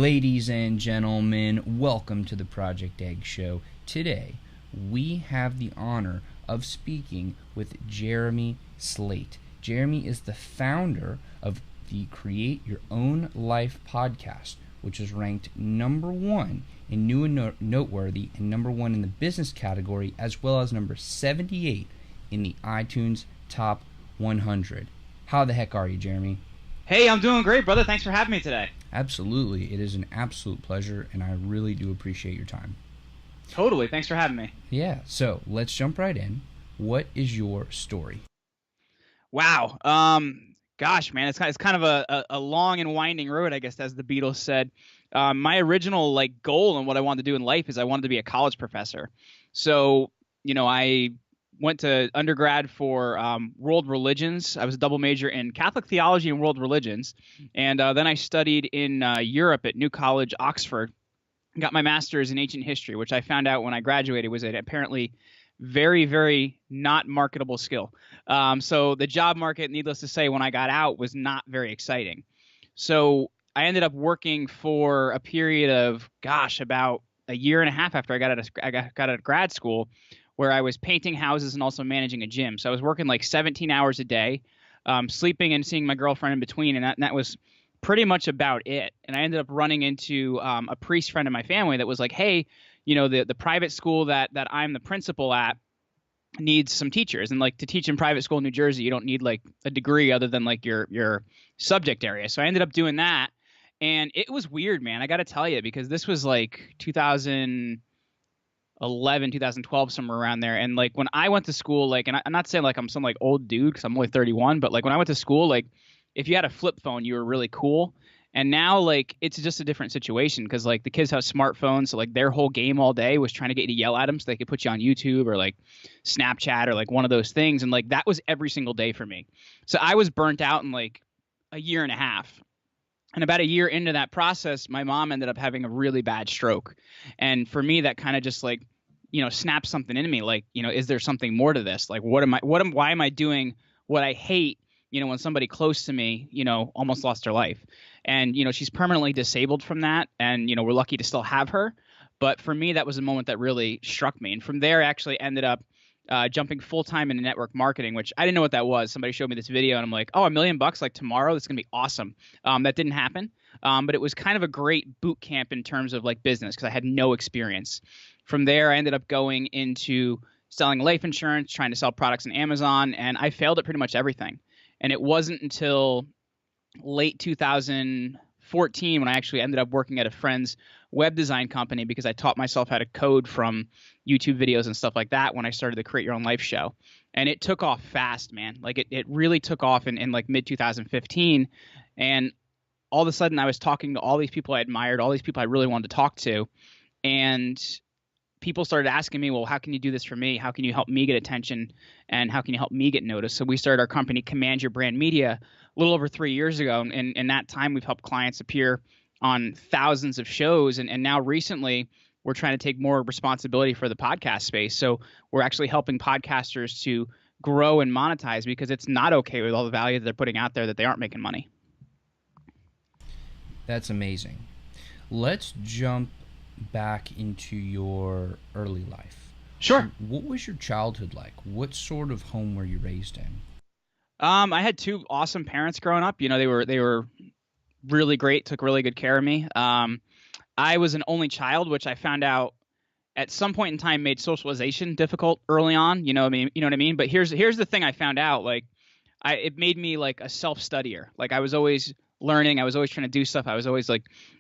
Ladies and gentlemen, welcome to the Project Egg Show. Today, we have the honor of speaking with Jeremy Slate. Jeremy is the founder of the Create Your Own Life podcast, which is ranked number 1 in New and Noteworthy and number 1 in the business category, as well as number 78 in the iTunes Top 100. How the heck are you, Jeremy? Hey, I'm doing great, brother. Thanks for having me today. Absolutely. It is an absolute pleasure, and I really do appreciate your time. Totally. Thanks for having me. Yeah, so let's jump right in. What is your story? Wow. Gosh, man, it's kind of a long and winding road, I guess, as the Beatles said. My original goal and what I wanted to do in life is I wanted to be a college professor. So, I went to undergrad for world religions. I was a double major in Catholic theology and world religions. And then I studied in Europe at New College, Oxford. Got my master's in ancient history, which I found out when I graduated was an apparently very, very not marketable skill. So the job market, needless to say, when I got out was not very exciting. So I ended up working for a period of, about a year and a half after I got out of grad school, where I was painting houses and also managing a gym. So I was working 17 hours a day, sleeping and seeing my girlfriend in between, and that was pretty much about it. And I ended up running into a priest friend of my family that was like, hey, the private school that I'm the principal at needs some teachers. And to teach in private school in New Jersey, you don't need a degree other than your subject area. So I ended up doing that. And it was weird, man. I got to tell you, because this was 2011, 2012, somewhere around there. And when I went to school, and I'm not saying I'm some old dude because I'm only 31, but when I went to school, if you had a flip phone, you were really cool. And now it's just a different situation because the kids have smartphones. So their whole game all day was trying to get you to yell at them so they could put you on YouTube or Snapchat or one of those things. And that was every single day for me. So I was burnt out in a year and a half. And about a year into that process, my mom ended up having a really bad stroke. And for me, that kind of just snapped something in me. Is there something more to this? Why am I doing what I hate? When somebody close to me, almost lost her life. And, she's permanently disabled from that. And, we're lucky to still have her. But for me, that was a moment that really struck me. And from there, I actually ended up jumping full time into network marketing, which I didn't know what that was. Somebody showed me this video and I'm like, oh, $1 million tomorrow. That's going to be awesome. That didn't happen. But it was kind of a great boot camp in terms of business because I had no experience. From there, I ended up going into selling life insurance, trying to sell products on Amazon, and I failed at pretty much everything. And it wasn't until late 2014 when I actually ended up working at a friend's web design company because I taught myself how to code from YouTube videos and stuff like that when I started the Create Your Own Life show. And it took off fast, man. It really took off in mid 2015. And all of a sudden I was talking to all these people I admired, all these people I really wanted to talk to. And people started asking me, well, how can you do this for me? How can you help me get attention? And how can you help me get noticed? So we started our company, Command Your Brand Media, a little over 3 years ago. And in that time, we've helped clients appear on thousands of shows. And now recently, we're trying to take more responsibility for the podcast space. So we're actually helping podcasters to grow and monetize because it's not okay with all the value that they're putting out there that they aren't making money. That's amazing. Let's jump back into your early life. Sure. What was your childhood like? What sort of home were you raised in? I had two awesome parents growing up. They were really great, took really good care of me. I was an only child, which I found out at some point in time made socialization difficult early on. You know what I mean? But here's the thing I found out. It made me a self-studier. I was always learning. I was always trying to do stuff. I was always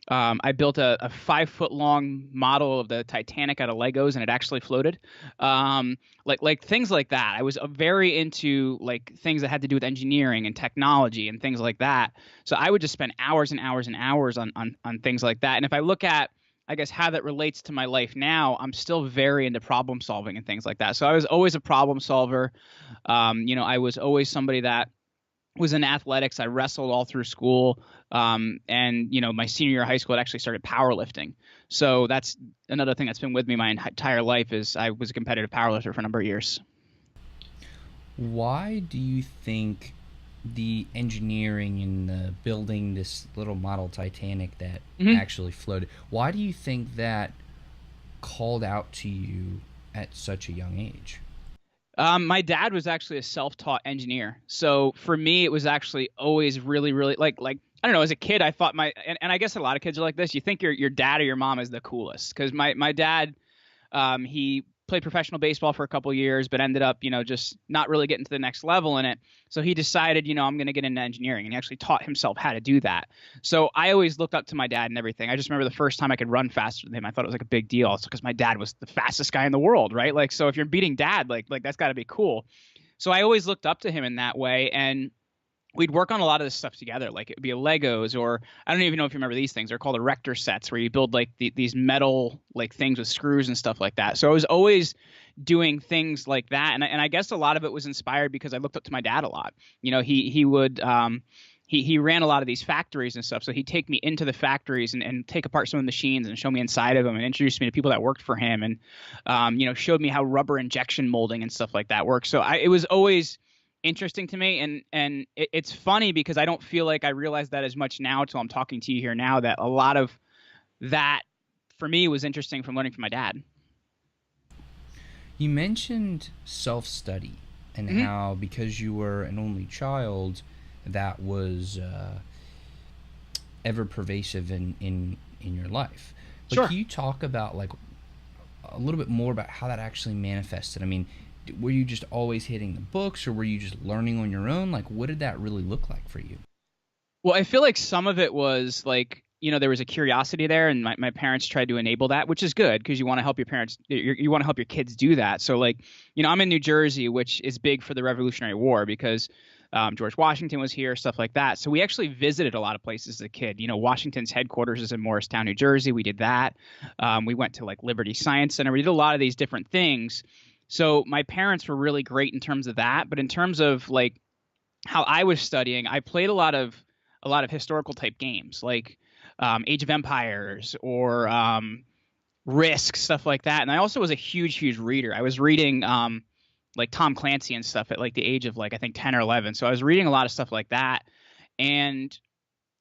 I built a 5-foot-long model of the Titanic out of Legos, and it actually floated. Things like that. I was very into things that had to do with engineering and technology and things like that. So I would just spend hours and hours and hours on things like that. And if I look at, I guess, how that relates to my life now, I'm still very into problem solving and things like that. So I was always a problem solver. I was always somebody that was in athletics. I wrestled all through school. And my senior year of high school, I actually started powerlifting. So that's another thing that's been with me my entire life is I was a competitive powerlifter for a number of years. Why do you think the engineering and the building this little model Titanic that Mm-hmm. actually floated. Why do you think that called out to you at such a young age? My dad was actually a self-taught engineer. So for me, it was actually always really, really like I don't know. As a kid, I thought and I guess a lot of kids are like this. You think your dad or your mom is the coolest because my dad, he played professional baseball for a couple years, but ended up, just not really getting to the next level in it. So he decided, I'm going to get into engineering, and he actually taught himself how to do that. So I always looked up to my dad and everything. I just remember the first time I could run faster than him. I thought it was like a big deal. It's because my dad was the fastest guy in the world, right? Like, so if you're beating dad, like that's got to be cool. So I always looked up to him in that way, and we'd work on a lot of this stuff together. Like it would be Legos, or I don't even know if you remember these things. They're called erector sets, where you build like these metal like things with screws and stuff like that. So I was always doing things like that, and I guess a lot of it was inspired because I looked up to my dad a lot. He would he ran a lot of these factories and stuff. So he'd take me into the factories and take apart some of the machines and show me inside of them and introduce me to people that worked for him, and showed me how rubber injection molding and stuff like that works. So it was always interesting to me, and it's funny because I don't feel like I realize that as much now till I'm talking to you here now, that a lot of that for me was interesting from learning from my dad. You mentioned self-study and Mm-hmm. how because you were an only child, that was ever pervasive in your life. But Sure. can you talk about like a little bit more about how that actually manifested? I mean, were you just always hitting the books, or were you just learning on your own? Like, what did that really look like for you? Well, I feel like some of it was like, there was a curiosity there, and my parents tried to enable that, which is good because you want to help your parents, you want to help your kids do that. So like, I'm in New Jersey, which is big for the Revolutionary War because George Washington was here, stuff like that. So we actually visited a lot of places as a kid. Washington's headquarters is in Morristown, New Jersey. We did that. We went to like Liberty Science Center. We did a lot of these different things. So my parents were really great in terms of that. But in terms of like how I was studying, I played a lot of historical type games like Age of Empires or Risk, stuff like that. And I also was a huge reader. I was reading like Tom Clancy and stuff at like the age of like I think 10 or 11. So I was reading a lot of stuff like that. And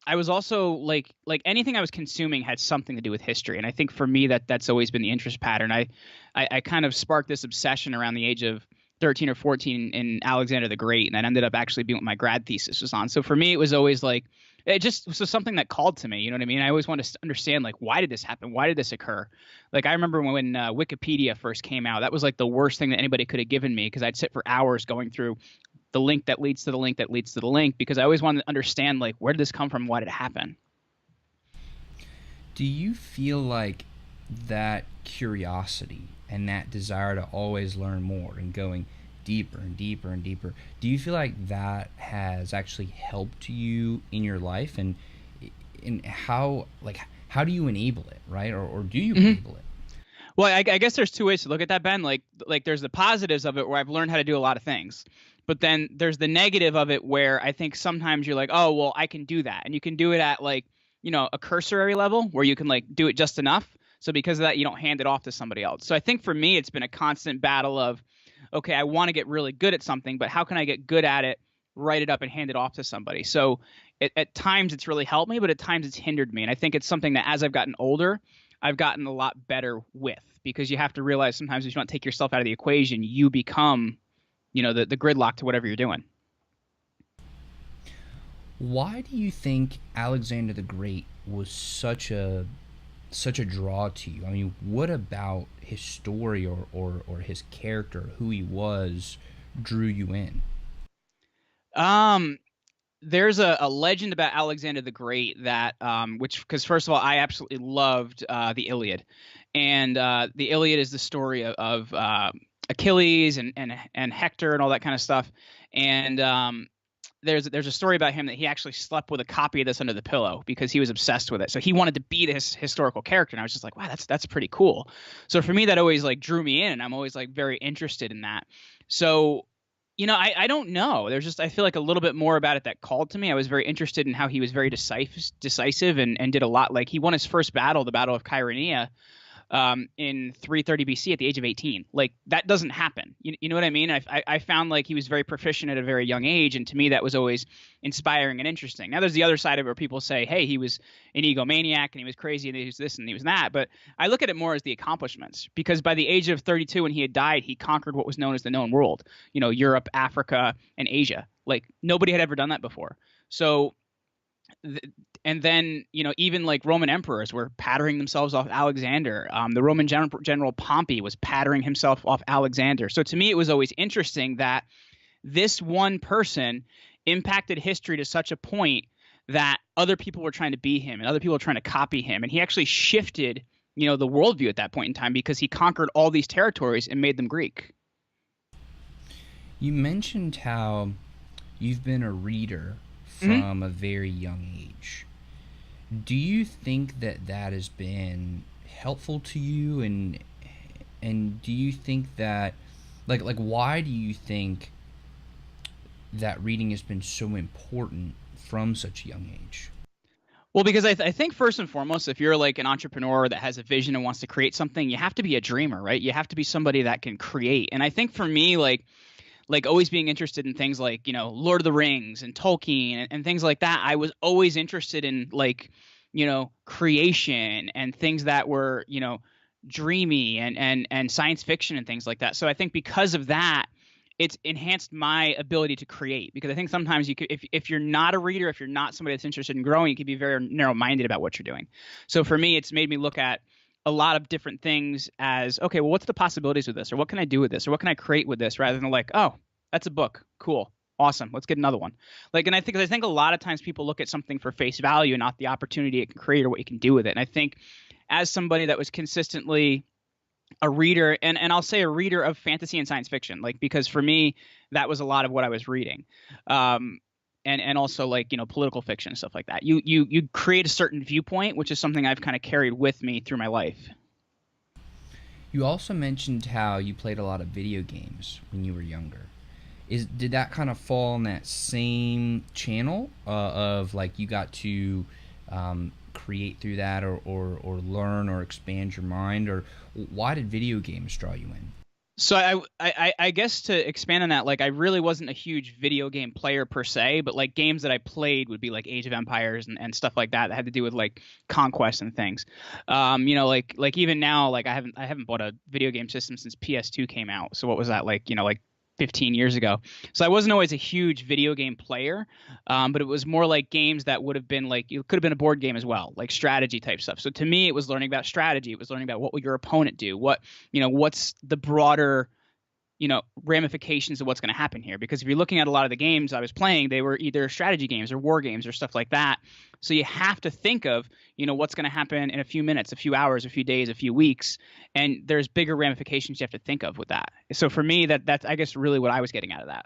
I was also like anything I was consuming had something to do with history. And I think for me that's always been the interest pattern. I kind of sparked this obsession around the age of 13 or 14 in Alexander the Great, and that ended up actually being what my grad thesis was on. So for me, it was always like it just was something that called to me. You know what I mean? I always wanted to understand like why did this happen? Why did this occur? Like I remember when Wikipedia first came out, that was like the worst thing that anybody could have given me because I'd sit for hours going through the link that leads to the link that leads to the link because I always wanted to understand like where did this come from? Why did it happen? Do you feel like that curiosity and that desire to always learn more and going deeper and deeper and deeper, do you feel like that has actually helped you in your life, and how do you enable it, right? Or do you enable it? Well, I guess there's two ways to look at that, Ben. Like there's the positives of it where I've learned how to do a lot of things. But then there's the negative of it where I think sometimes you're like, oh, well, I can do that. And you can do it at like, a cursory level where you can like do it just enough. So because of that, you don't hand it off to somebody else. So I think for me, it's been a constant battle of, okay, I want to get really good at something, but how can I get good at it, write it up and hand it off to somebody? So at times it's really helped me, but at times it's hindered me. And I think it's something that as I've gotten older, I've gotten a lot better with, because you have to realize sometimes if you want to take yourself out of the equation, you become, the gridlock to whatever you're doing. Why do you think Alexander the Great was such a draw to you? I mean, what about his story or his character, who he was, drew you in? There's a legend about Alexander the Great that, because first of all, I absolutely loved the Iliad, and the Iliad is the story of Achilles and Hector and all that kind of stuff. And there's a story about him that he actually slept with a copy of this under the pillow because he was obsessed with it. So he wanted to be this historical character, and I was just like, wow, that's pretty cool. So for me, that always like drew me in, and I'm always like very interested in that. So I don't know. I feel like a little bit more about it that called to me. I was very interested in how he was very decisive and did a lot. Like he won his first battle, the Battle of Chaeronea, in 330 BC at the age of 18. Like that doesn't happen. You know what I mean? I found like he was very proficient at a very young age, and to me that was always inspiring and interesting. Now there's the other side of it where people say, hey, he was an egomaniac and he was crazy and he was this and he was that. But I look at it more as the accomplishments, because by the age of 32 when he had died, he conquered what was known as the known world. You know, Europe, Africa, and Asia. Like nobody had ever done that before. So and then, you know, even like Roman emperors were patterning themselves off Alexander. The Roman general Pompey was patterning himself off Alexander. So to me, it was always interesting that this one person impacted history to such a point that other people were trying to be him and other people were trying to copy him. And he actually shifted, you know, the worldview at that point in time, because he conquered all these territories and made them Greek. You mentioned how you've been a reader from a very young age. Do you think that that has been helpful to you, and do you think that like why do you think that reading has been so important from such a young age? Well, because I think first and foremost, if you're like an entrepreneur that has a vision and wants to create something, you have to be a dreamer, right? You have to be somebody that can create. And I think for me, like always being interested in things like, you know, Lord of the Rings and Tolkien and things like that, I was always interested in like, you know, creation and things that were, you know, dreamy and science fiction and things like that. So I think because of that, it's enhanced my ability to create, because I think sometimes you could, if you're not a reader, if you're not somebody that's interested in growing, you can be very narrow-minded about what you're doing. So for me, it's made me look at a lot of different things as, okay, well, what's the possibilities with this? Or what can I do with this? Or what can I create with this? Rather than like, oh, that's a book. Cool. Awesome. Let's get another one. Like, and I think a lot of times people look at something for face value and not the opportunity it can create or what you can do with it. And I think as somebody that was consistently a reader, and I'll say a reader of fantasy and science fiction, like, because for me, that was a lot of what I was reading. And also like, you know, political fiction and stuff like that. You create a certain viewpoint, which is something I've kind of carried with me through my life. You also mentioned how you played a lot of video games when you were younger. Did that kind of fall on that same channel of like you got to create through that or learn or expand your mind, or why did video games draw you in? So I guess to expand on that, like I really wasn't a huge video game player per se, but like games that I played would be like Age of Empires and stuff like that had to do with like conquest and things. You know, like even now, like I haven't bought a video game system since PS2 came out. So what was that, like, you know, like 15 years ago. So I wasn't always a huge video game player, but it was more like games that would have been like, it could have been a board game as well, like strategy type stuff. So to me, it was learning about strategy. It was learning about what will your opponent do? What, you know, what's the broader, you know, ramifications of what's going to happen here. Because if you're looking at a lot of the games I was playing, they were either strategy games or war games or stuff like that. So you have to think of, you know, what's going to happen in a few minutes, a few hours, a few days, a few weeks. And there's bigger ramifications you have to think of with that. So for me, that's, I guess, really what I was getting out of that.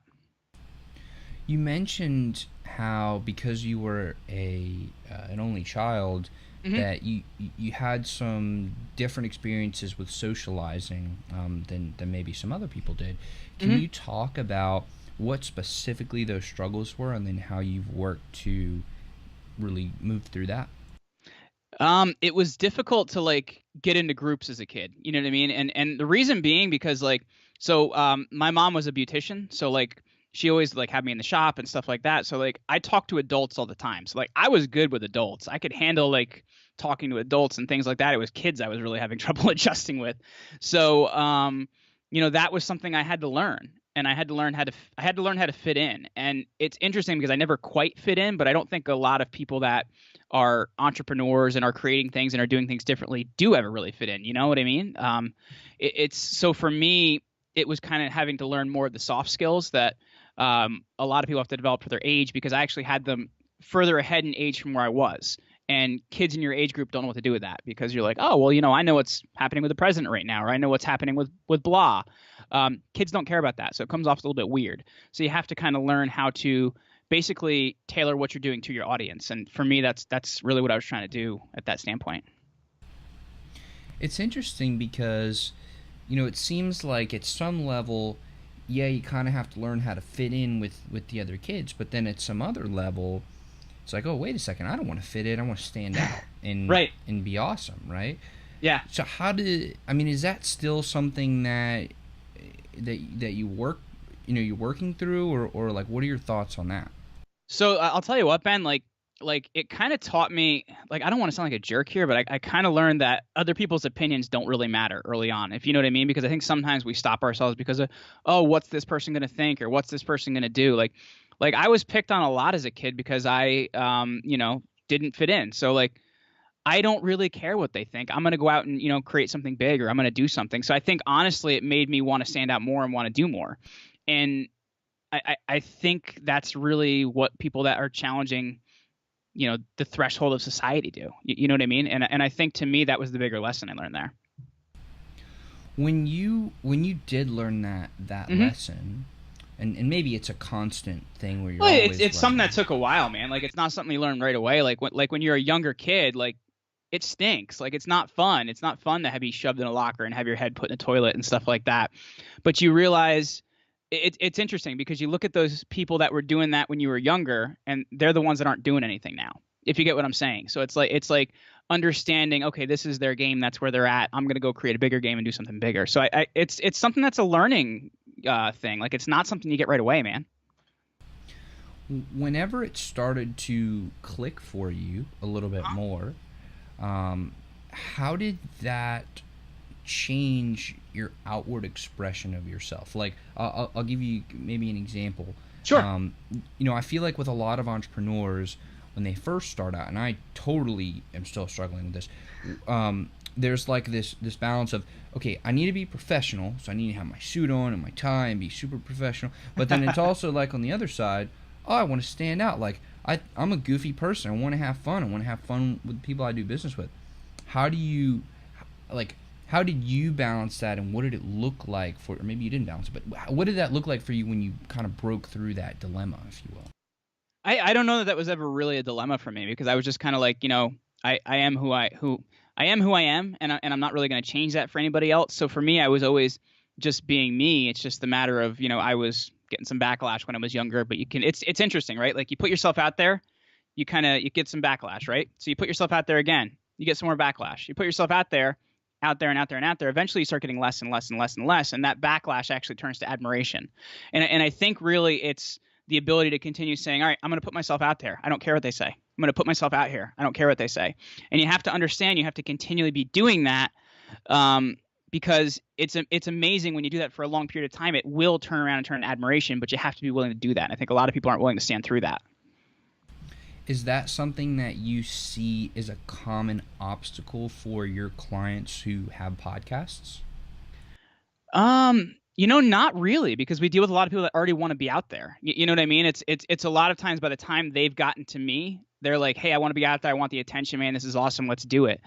You mentioned how because you were an only child, that you had some different experiences with socializing than maybe some other people did. Can you talk about what specifically those struggles were, and then how you've worked to really move through that? It was difficult to like get into groups as a kid. You know what I mean? And the reason being because like, so my mom was a beautician, so like she always like had me in the shop and stuff like that. So like I talked to adults all the time. So like I was good with adults. I could handle like talking to adults and things like that. It was kids I was really having trouble adjusting with. So you know, that was something I had to learn. And I had to learn how to fit in. And it's interesting because I never quite fit in, but I don't think a lot of people that are entrepreneurs and are creating things and are doing things differently do ever really fit in. You know what I mean? It's so for me, it was kind of having to learn more of the soft skills that a lot of people have to develop for their age, because I actually had them further ahead in age from where I was. And kids in your age group don't know what to do with that, because you're like, oh, well, you know, I know what's happening with the president right now, or I know what's happening with blah. Kids don't care about that. So it comes off a little bit weird. So you have to kind of learn how to basically tailor what you're doing to your audience. And for me, that's really what I was trying to do at that standpoint. It's interesting because, you know, it seems like at some level, yeah, you kind of have to learn how to fit in with the other kids. But then at some other level, it's like, oh, wait a second, I don't want to fit in. I want to stand out and right. and be awesome, right? Yeah. So is that still something that you work, you're working through, or like, what are your thoughts on that? So I'll tell you what, Ben, like it kind of taught me, like, I don't want to sound like a jerk here, but I kind of learned that other people's opinions don't really matter early on, if you know what I mean, because I think sometimes we stop ourselves because of, oh, what's this person going to think, or what's this person going to do? Like I was picked on a lot as a kid because I didn't fit in. So like I don't really care what they think. I'm going to go out and, create something big, or I'm going to do something. So I think honestly it made me want to stand out more and want to do more. And I think that's really what people that are challenging, the threshold of society do. You know what I mean? And I think to me that was the bigger lesson I learned there. When you did learn that lesson, and maybe it's a constant thing where you're always it's something that took a while, man. Like it's not something you learn right away. Like when you're a younger kid, like it stinks. Like it's not fun. It's not fun to be shoved in a locker and have your head put in a toilet and stuff like that. But you realize it's interesting because you look at those people that were doing that when you were younger, and they're the ones that aren't doing anything now, if you get what I'm saying. So it's like understanding, okay, this is their game, that's where they're at, I'm going to go create a bigger game and do something bigger. So it's something that's a learning thing. Like it's not something you get right away, man. Whenever it started to click for you a little bit more, how did that change your outward expression of yourself? Like I'll give you maybe an example. Sure. I feel like with a lot of entrepreneurs, when they first start out, and I totally am still struggling with this, there's like this balance of, okay, I need to be professional, so I need to have my suit on and my tie and be super professional, but then it's also like on the other side, oh, I want to stand out. Like I'm a goofy person. I want to have fun. I want to have fun with the people I do business with. How did you balance that, and what did it look like for, or maybe you didn't balance it, but what did that look like for you when you kind of broke through that dilemma, if you will? I don't know that was ever really a dilemma for me, because I was just kind of like, I am who I am, and I'm not really going to change that for anybody else. So for me, I was always just being me. It's just the matter of, I was getting some backlash when I was younger, but it's interesting, right? Like you put yourself out there, you get some backlash, right? So you put yourself out there again, you get some more backlash. You put yourself out there and out there. Eventually you start getting less and less and less and less. And that backlash actually turns to admiration. And I think really it's the ability to continue saying, all right, I'm going to put myself out there. I don't care what they say. I'm going to put myself out here. I don't care what they say. And you have to understand, you have to continually be doing that, because it's amazing when you do that for a long period of time. It will turn around and turn to admiration, but you have to be willing to do that. And I think a lot of people aren't willing to stand through that. Is that something that you see is a common obstacle for your clients who have podcasts? Not really, because we deal with a lot of people that already want to be out there. You know what I mean? It's a lot of times by the time they've gotten to me, they're like, hey, I want to be out there. I want the attention, man. This is awesome. Let's do it.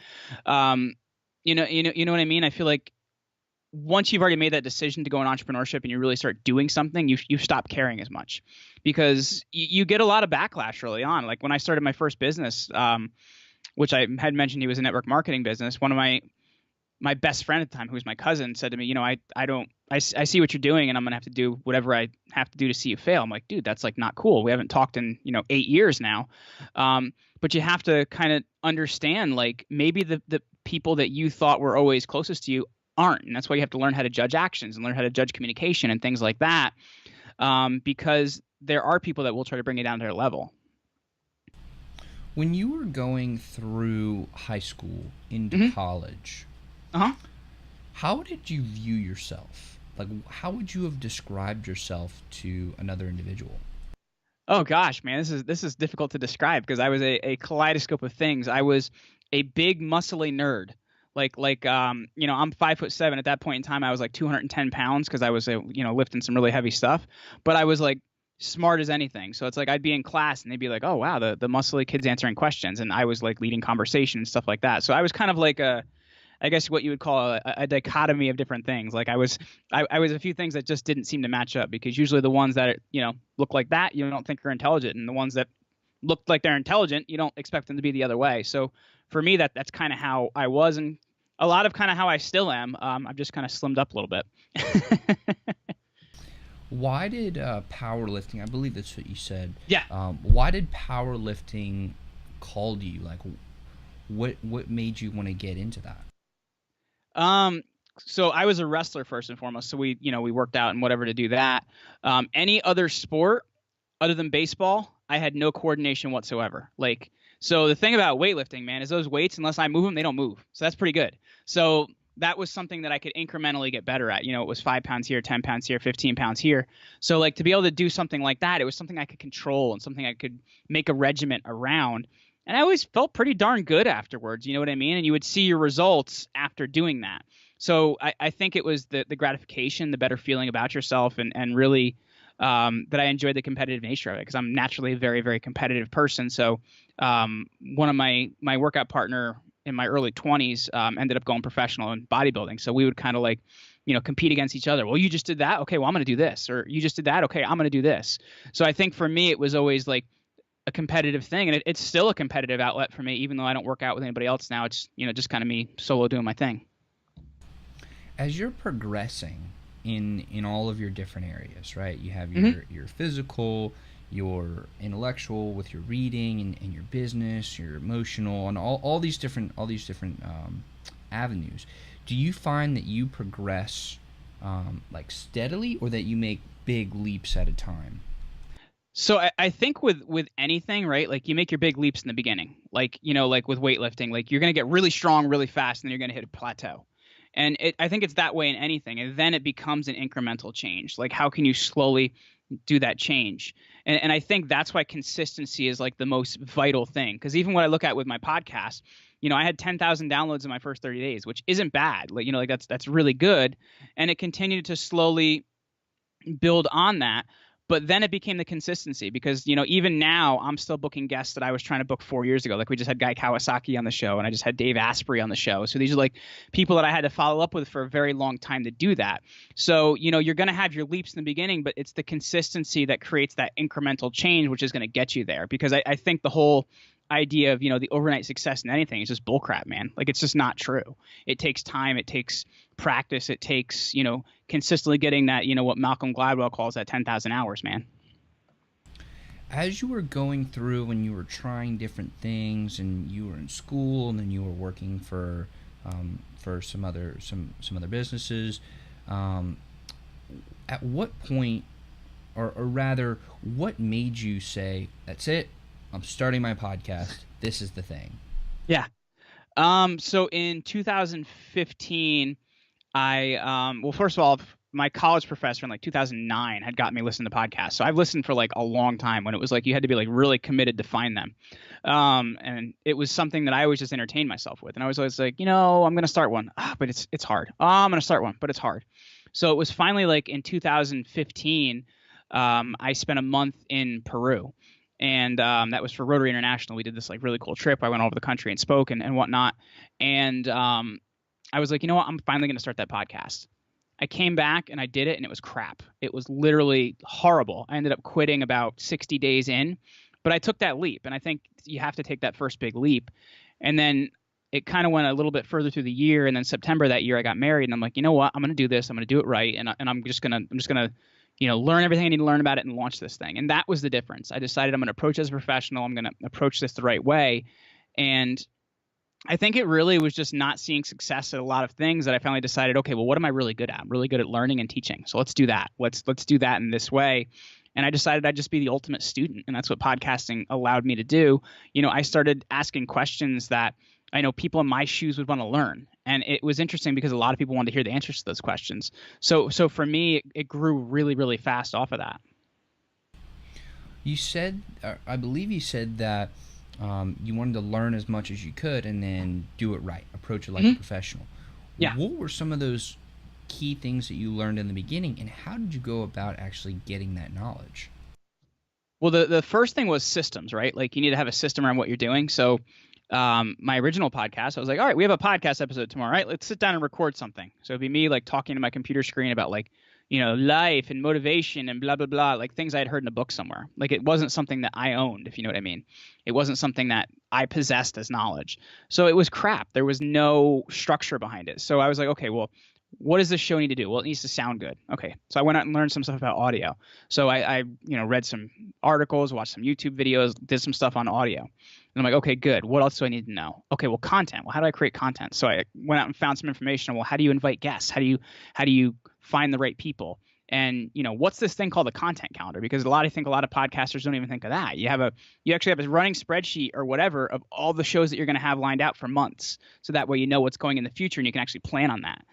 You know what I mean? I feel like once you've already made that decision to go in entrepreneurship and you really start doing something, you stop caring as much, because you get a lot of backlash early on. Like when I started my first business, which I had mentioned, he was a network marketing business. One of my best friend at the time, who was my cousin, said to me, I see what you're doing, and I'm going to have to do whatever I have to do to see you fail. I'm like, dude, that's like not cool. We haven't talked in, 8 years now. But you have to kind of understand, like maybe the people that you thought were always closest to you aren't. And that's why you have to learn how to judge actions and learn how to judge communication and things like that. Because there are people that will try to bring you down to their level. When you were going through high school into college, how did you view yourself? Like, how would you have described yourself to another individual? Oh gosh, man, this is difficult to describe, because I was a kaleidoscope of things. I was a big muscly nerd. I'm 5'7". At that point in time, I was like 210 pounds, because I was lifting some really heavy stuff. But I was like smart as anything. So it's like I'd be in class and they'd be like, oh wow, the muscly kid's answering questions, and I was like leading conversation and stuff like that. So I was kind of like I guess what you would call a dichotomy of different things. Like I was a few things that just didn't seem to match up, because usually the ones that look like that, you don't think are intelligent, and the ones that look like they're intelligent, you don't expect them to be the other way. So for me, that's kind of how I was, and a lot of kind of how I still am. I've just kind of slimmed up a little bit. Why did powerlifting? I believe that's what you said. Yeah. Why did powerlifting call to you? Like, what made you want to get into that? Um, so I was a wrestler first and foremost. So we worked out and whatever to do that. Any other sport other than baseball, I had no coordination whatsoever. Like, so the thing about weightlifting, man, is those weights, unless I move them, they don't move. So that's pretty good. So that was something that I could incrementally get better at. It was 5 pounds here, 10 pounds here, 15 pounds here. So like to be able to do something like that, it was something I could control and something I could make a regiment around. And I always felt pretty darn good afterwards. You know what I mean? And you would see your results after doing that. So I think it was the gratification, the better feeling about yourself, and really that I enjoyed the competitive nature of it, because I'm naturally a very, very competitive person. So one of my workout partner in my early 20s ended up going professional in bodybuilding. So we would kind of like, compete against each other. Well, you just did that. Okay, well, I'm going to do this. Or you just did that. Okay, I'm going to do this. So I think for me, it was always like a competitive thing. And it's still a competitive outlet for me, even though I don't work out with anybody else now. It's, just kind of me solo doing my thing. As you're progressing in all of your different areas, right? You have your physical, your intellectual with your reading and your business, your emotional, and all these different avenues. Do you find that you progress like steadily, or that you make big leaps at a time? So I think with anything, right? Like you make your big leaps in the beginning, like like with weightlifting, like you're gonna get really strong really fast, and then you're gonna hit a plateau. And I think it's that way in anything. And then it becomes an incremental change. Like, how can you slowly do that change? And I think that's why consistency is like the most vital thing. Because even what I look at with my podcast, I had 10,000 downloads in my first 30 days, which isn't bad. Like, like that's really good. And it continued to slowly build on that. But then it became the consistency, because, even now I'm still booking guests that I was trying to book 4 years ago. Like we just had Guy Kawasaki on the show, and I just had Dave Asprey on the show. So these are like people that I had to follow up with for a very long time to do that. So, you're going to have your leaps in the beginning, but it's the consistency that creates that incremental change, which is going to get you there. Because I think the whole idea of, the overnight success in anything is just bullcrap, man. Like it's just not true. It takes time. It takes practice. It takes, consistently getting that, what Malcolm Gladwell calls that 10,000 hours, man. As you were going through and you were trying different things, and you were in school, and then you were working for some other businesses, at what point, or rather, what made you say, "That's it, I'm starting my podcast. This is the thing"? Yeah. So in 2015, well, first of all, my college professor in like 2009 had got me listening to podcasts. So I've listened for like a long time, when it was like you had to be like really committed to find them. And it was something that I always just entertained myself with. And I was always like, I'm going to start one, but it's hard. Oh, I'm going to start one, but it's hard. So it was finally like in 2015, I spent a month in Peru. And that was for Rotary International. We did this like really cool trip. I went all over the country and spoke and whatnot. And I was like, I'm finally going to start that podcast. I came back and I did it, and it was crap. It was literally horrible. I ended up quitting about 60 days in, but I took that leap. And I think you have to take that first big leap. And then it kind of went a little bit further through the year. And then September that year I got married, and I'm like, you know what? I'm going to do this. I'm going to do it right. And I'm just going to learn everything I need to learn about it and launch this thing. And that was the difference. I decided I'm going to approach it as a professional. I'm going to approach this the right way. And I think it really was just not seeing success at a lot of things that I finally decided, okay, well, what am I really good at? I'm really good at learning and teaching. So let's do that. Let's do that in this way. And I decided I'd just be the ultimate student. And that's what podcasting allowed me to do. I started asking questions that I know people in my shoes would want to learn. And it was interesting because a lot of people wanted to hear the answers to those questions. So for me, it grew really, really fast off of that. You said, I believe you said that you wanted to learn as much as you could and then do it right, approach it like a professional. Yeah. What were some of those key things that you learned in the beginning, and how did you go about actually getting that knowledge? Well, the first thing was systems, right? Like you need to have a system around what you're doing. So my original podcast, I was like, all right, we have a podcast episode tomorrow, right? Let's sit down and record something. So it'd be me like talking to my computer screen about like, life and motivation and blah, blah, blah, like things I had heard in a book somewhere. Like it wasn't something that I owned, if you know what I mean. It wasn't something that I possessed as knowledge. So it was crap. There was no structure behind it. So I was like, okay, well, what does this show need to do? Well, it needs to sound good. Okay. So I went out and learned some stuff about audio. So I read some articles, watched some YouTube videos, did some stuff on audio. And I'm like, okay, good. What else do I need to know? Okay, well, content. Well, how do I create content? So I went out and found some information. Well, how do you invite guests? How do you find the right people? And what's this thing called the content calendar? Because I think a lot of podcasters don't even think of that. You actually have a running spreadsheet or whatever of all the shows that you're going to have lined out for months, so that way you know what's going in the future and you can actually plan on that.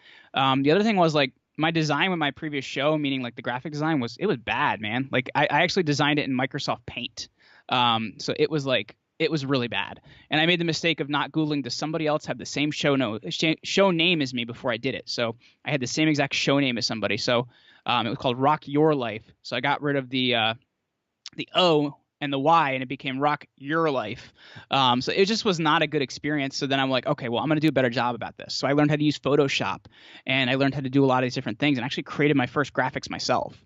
The other thing was like my design with my previous show, meaning like the graphic design was bad, man. Like I actually designed it in Microsoft Paint, so it was really bad. And I made the mistake of not Googling, does somebody else have the same show name as me before I did it? So I had the same exact show name as somebody. So it was called Rock Your Life. So I got rid of the O and the Y, and it became Rock Your Life. So it just was not a good experience. So then I'm like, okay, well, I'm going to do a better job about this. So I learned how to use Photoshop, and I learned how to do a lot of these different things, and actually created my first graphics myself.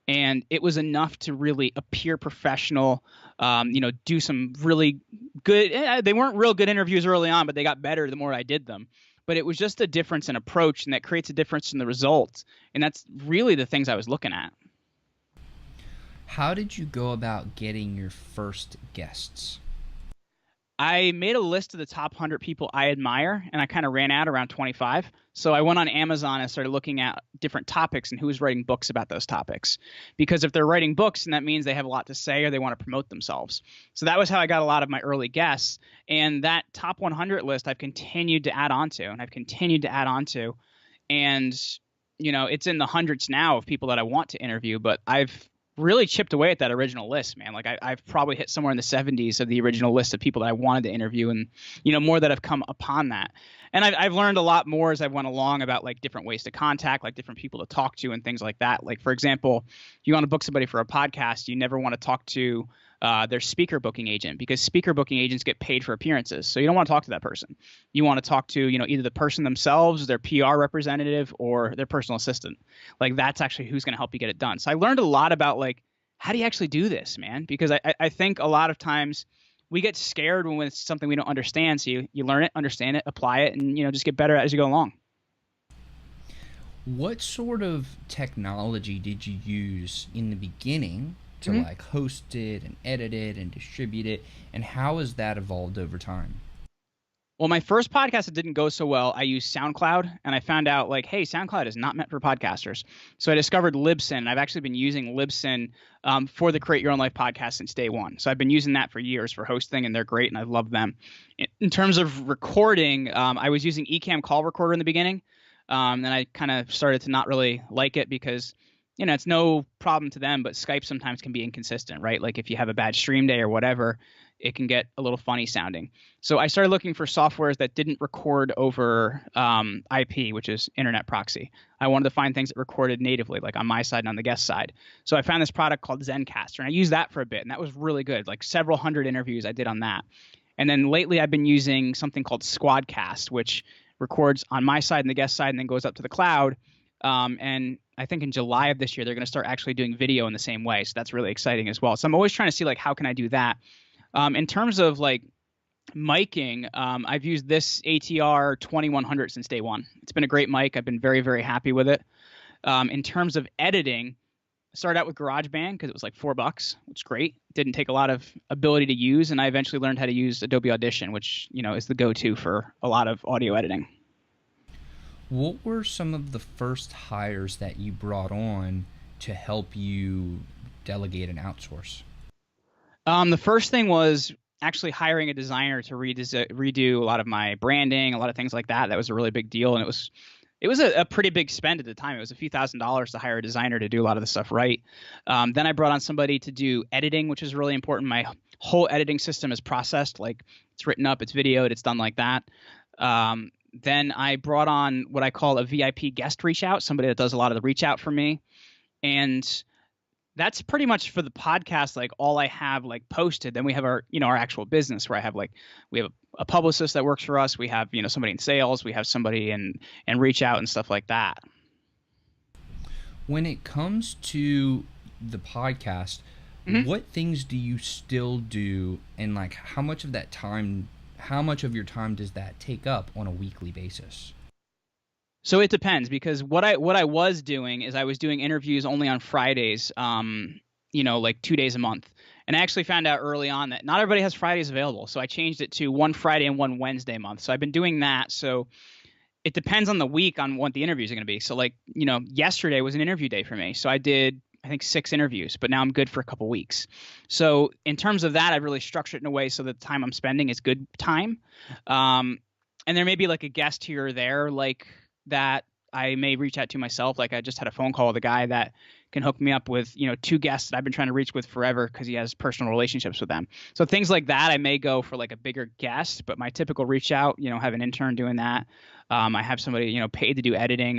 And it was enough to really appear professional, do some really good. They weren't real good interviews early on, but they got better the more I did them. But it was just a difference in approach, and that creates a difference in the results. And that's really the things I was looking at. How did you go about getting your first guests? I made a list of the top 100 people I admire, and I kind of ran out around 25. So I went on Amazon and started looking at different topics and who was writing books about those topics. Because if they're writing books, then that means they have a lot to say or they want to promote themselves. So that was how I got a lot of my early guests. And that top 100 list I've continued to add on to, And, it's in the hundreds now of people that I want to interview, but I've really chipped away at that original list, man. Like I've probably hit somewhere in the 70s of the original list of people that I wanted to interview, and more that have come upon that. And I've learned a lot more as I went along about like different ways to contact, like different people to talk to and things like that. Like, for example, if you want to book somebody for a podcast, you never want to talk to their speaker booking agent, because speaker booking agents get paid for appearances. So you don't want to talk to that person. You want to talk to, either the person themselves, their PR representative, or their personal assistant. Like that's actually who's going to help you get it done. So I learned a lot about like, how do you actually do this, man? Because I think a lot of times we get scared when it's something we don't understand. So you learn it, understand it, apply it, and just get better as you go along. What sort of technology did you use in the beginning to like host it and edit it and distribute it, and how has that evolved over time? Well, my first podcast that didn't go so well, I used SoundCloud, and I found out like, hey, SoundCloud is not meant for podcasters. So I discovered Libsyn, and I've actually been using Libsyn for the Create Your Own Life podcast since day one. So I've been using that for years for hosting, and they're great, and I love them. In terms of recording, I was using Ecamm Call Recorder in the beginning, and I kind of started to not really like it because it's no problem to them, but Skype sometimes can be inconsistent, right? Like if you have a bad stream day or whatever, it can get a little funny sounding. So I started looking for softwares that didn't record over IP, which is internet proxy. I wanted to find things that recorded natively, like on my side and on the guest side. So I found this product called Zencastr, and I used that for a bit, and that was really good. Like several hundred interviews I did on that. And then lately I've been using something called Squadcast, which records on my side and the guest side and then goes up to the cloud. And I think in July of this year, they're going to start actually doing video in the same way. So that's really exciting as well. So I'm always trying to see like, how can I do that? In terms of like miking, I've used this ATR 2100 since day one. It's been a great mic. I've been very, very happy with it. In terms of editing, I started out with GarageBand because it was like $4, which is great. Didn't take a lot of ability to use. And I eventually learned how to use Adobe Audition, which, is the go-to for a lot of audio editing. What were some of the first hires that you brought on to help you delegate and outsource? The first thing was actually hiring a designer to redo a lot of my branding, a lot of things like that. That was a really big deal, and it was a pretty big spend at the time. It was a few $1,000s to hire a designer to do a lot of the stuff right. Then I brought on somebody to do editing, which is really important. My whole editing system is processed, like it's written up, it's videoed, it's done like that. Then I brought on what I call a VIP guest reach out, somebody that does a lot of the reach out for me. And that's pretty much for the podcast, like all I have like posted. Then we have our actual business where we have a publicist that works for us. We have, somebody in sales, we have somebody in reach out and stuff like that. When it comes to the podcast, what things do you still do, and like how much of your time does that take up on a weekly basis? So it depends, because what I was doing is I was doing interviews only on Fridays, like 2 days a month. And I actually found out early on that not everybody has Fridays available. So I changed it to one Friday and one Wednesday a month. So I've been doing that. So it depends on the week on what the interviews are going to be. So like, yesterday was an interview day for me. So I did, I think, 6 interviews, but now I'm good for a couple weeks. So in terms of that, I've really structured it in a way so that the time I'm spending is good time. And there may be like a guest here or there, like that I may reach out to myself. Like I just had a phone call with a guy that can hook me up with, 2 guests that I've been trying to reach with forever because he has personal relationships with them. So things like that, I may go for like a bigger guest, but my typical reach out, have an intern doing that. I have somebody, paid to do editing.